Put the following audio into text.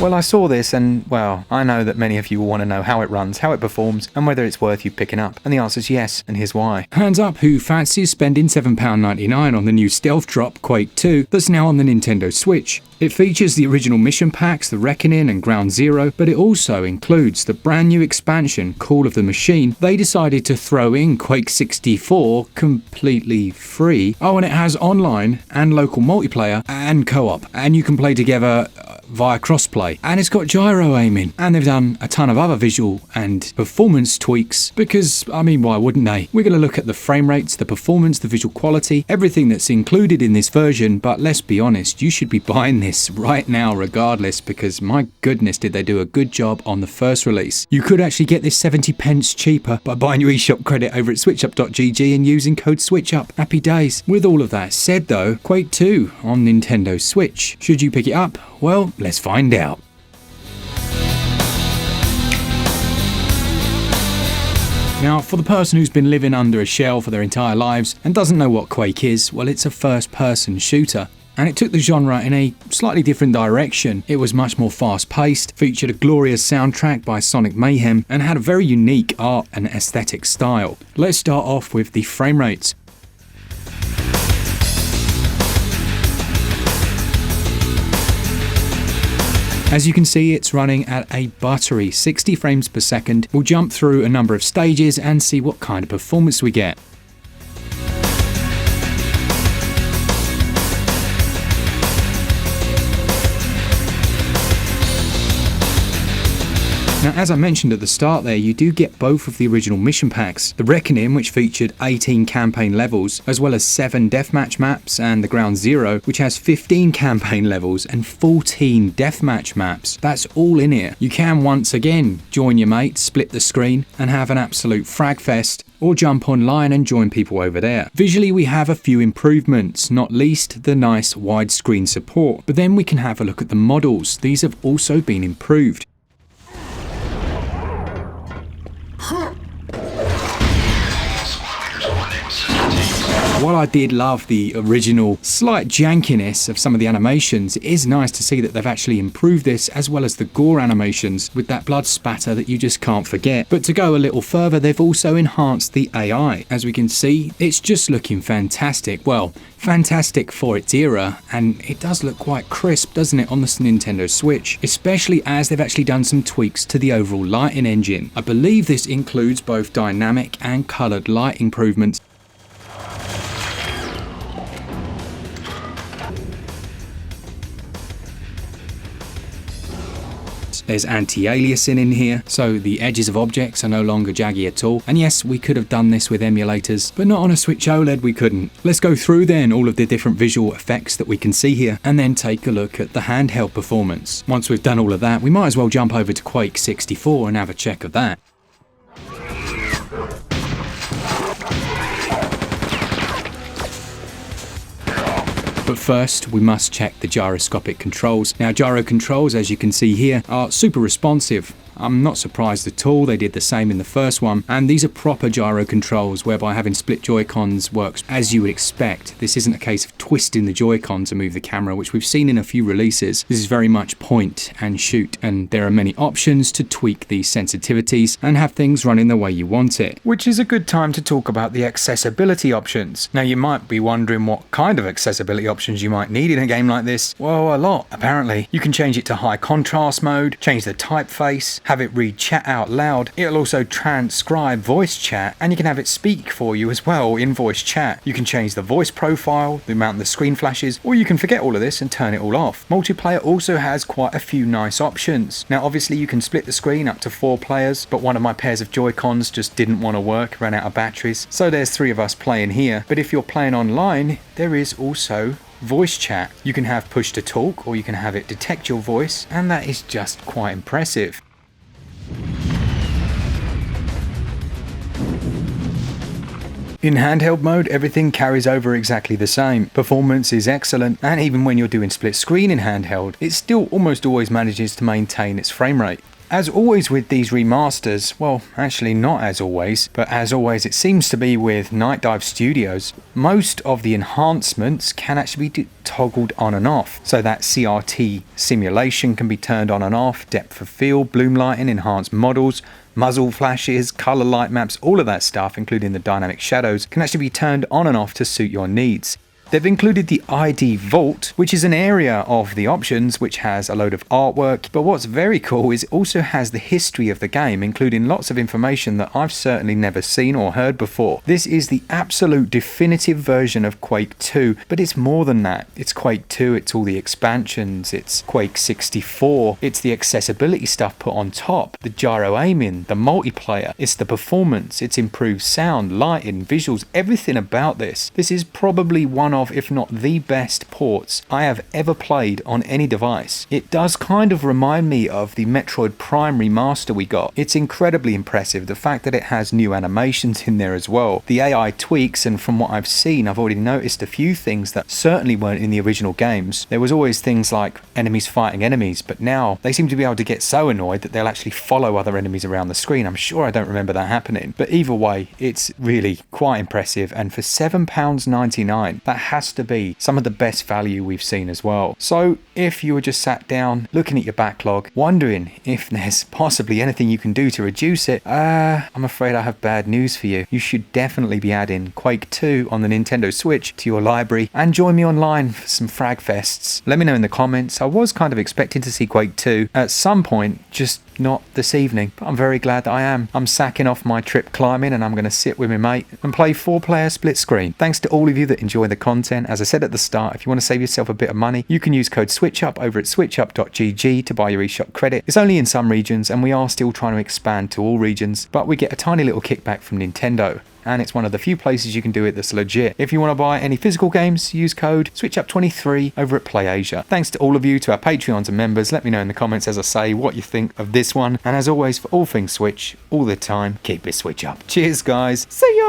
Well, I saw this and, well, I know that many of you will want to know how it runs, how it performs, and whether it's worth you picking up. And the answer is yes, and here's why. Hands up who fancies spending £7.99 on the new stealth drop Quake 2 that's now on the Nintendo Switch. It features the original mission packs, the Reckoning and Ground Zero, but it also includes the brand new expansion, Call of the Machine. They decided to throw in Quake 64 completely free. Oh, and it has online and local multiplayer and co-op, and you can play together via crossplay, and it's got gyro aiming, and they've done a ton of other visual and performance tweaks because, I mean, why wouldn't they? We're going to look at the frame rates, the performance, the visual quality, everything that's included in this version, but let's be honest, you should be buying this right now regardless, because my goodness did they do a good job on the first release. You could actually get this 70 pence cheaper by buying your eShop credit over at switchup.gg and using code SwitchUp. Happy days. With all of that said though, Quake 2 on Nintendo Switch. Should you pick it up? Well, let's find out. Now, for the person who's been living under a shell for their entire lives and doesn't know what Quake is, well, it's a first-person shooter. And it took the genre in a slightly different direction. It was much more fast-paced, featured a glorious soundtrack by Sonic Mayhem, and had a very unique art and aesthetic style. Let's start off with the frame rates. As you can see, it's running at a buttery 60 frames per second. We'll jump through a number of stages and see what kind of performance we get. Now, as I mentioned at the start there, you do get both of the original mission packs. The Reckoning, which featured 18 campaign levels, as well as 7 deathmatch maps, and the Ground Zero, which has 15 campaign levels and 14 deathmatch maps. That's all in here. You can once again join your mates, split the screen, and have an absolute frag fest, or jump online and join people over there. Visually, we have a few improvements, not least the nice widescreen support. But then we can have a look at the models. These have also been improved. While I did love the original slight jankiness of some of the animations, it is nice to see that they've actually improved this, as well as the gore animations with that blood spatter that you just can't forget. But to go a little further, they've also enhanced the AI. As we can see, it's just looking fantastic. Well, fantastic for its era, and it does look quite crisp, doesn't it, on the Nintendo Switch, especially as they've actually done some tweaks to the overall lighting engine. I believe this includes both dynamic and coloured light improvements. There's anti-aliasing in here, so the edges of objects are no longer jaggy at all. And yes, we could have done this with emulators, but not on a Switch OLED we couldn't. Let's go through then all of the different visual effects that we can see here, and then take a look at the handheld performance. Once we've done all of that, we might as well jump over to Quake 64 and have a check of that. But first, we must check the gyroscopic controls. Now, gyro controls, as you can see here, are super responsive. I'm not surprised at all, they did the same in the first one, and these are proper gyro controls whereby having split joycons works as you would expect. This isn't a case of twisting the joycon to move the camera, which we've seen in a few releases. This is very much point and shoot, and there are many options to tweak these sensitivities and have things running the way you want it. Which is a good time to talk about the accessibility options. Now, you might be wondering what kind of accessibility options you might need in a game like this. Well, a lot, apparently. You can change it to high contrast mode, change the typeface, have it read chat out loud. It'll also transcribe voice chat, and you can have it speak for you as well in voice chat. You can change the voice profile, the amount the screen flashes, or you can forget all of this and turn it all off. Multiplayer also has quite a few nice options. Now, obviously you can split the screen up to 4 players, but one of my pairs of Joy-Cons just didn't want to work, ran out of batteries, so there's 3 of us playing here. But if you're playing online, there is also voice chat. You can have push to talk, or you can have it detect your voice, and that is just quite impressive. In handheld mode, everything carries over exactly the same. Performance is excellent, and even when you're doing split screen in handheld, it still almost always manages to maintain its frame rate. As always with these remasters, well, actually not as always, but as always it seems to be with Night Dive Studios, most of the enhancements can actually be toggled on and off. So that CRT simulation can be turned on and off, depth of field, bloom lighting, enhanced models, muzzle flashes, color light maps, all of that stuff, including the dynamic shadows, can actually be turned on and off to suit your needs. They've included the ID Vault, which is an area of the options which has a load of artwork, but what's very cool is it also has the history of the game, including lots of information that I've certainly never seen or heard before. This is the absolute definitive version of Quake 2, but it's more than that. It's Quake 2, it's all the expansions, it's Quake 64, it's the accessibility stuff put on top, the gyro aiming, the multiplayer, it's the performance, it's improved sound, lighting, visuals, everything about this. This is probably one of, if not the best ports I have ever played on any device. It does kind of remind me of the Metroid Prime remaster we got. It's incredibly impressive, the fact that it has new animations in there as well. The AI tweaks, and from what I've seen, I've already noticed a few things that certainly weren't in the original games. There was always things like enemies fighting enemies, but now they seem to be able to get so annoyed that they'll actually follow other enemies around the screen. I'm sure I don't remember that happening, but either way, it's really quite impressive, and for £7.99, that has to be some of the best value we've seen as well. So if you were just sat down looking at your backlog, wondering if there's possibly anything you can do to reduce it, I'm afraid I have bad news for you. You should definitely be adding Quake 2 on the Nintendo Switch to your library and join me online for some frag fests. Let me know in the comments. I was kind of expecting to see Quake 2 at some point, just not this evening, but I'm very glad that I am. I'm sacking off my trip climbing and I'm going to sit with my mate and play 4-player split screen. Thanks to all of you that enjoy the content. As I said at the start, if you want to save yourself a bit of money, you can use code SwitchUp over at switchup.gg to buy your eShop credit. It's only in some regions and we are still trying to expand to all regions, but we get a tiny little kickback from Nintendo. And it's one of the few places you can do it that's legit. If you want to buy any physical games, use code SwitchUp23 over at PlayAsia. Thanks to all of you, to our Patreons and members. Let me know in the comments, as I say, what you think of this one. And as always, for all things Switch, all the time, keep it Switch up. Cheers, guys. See ya!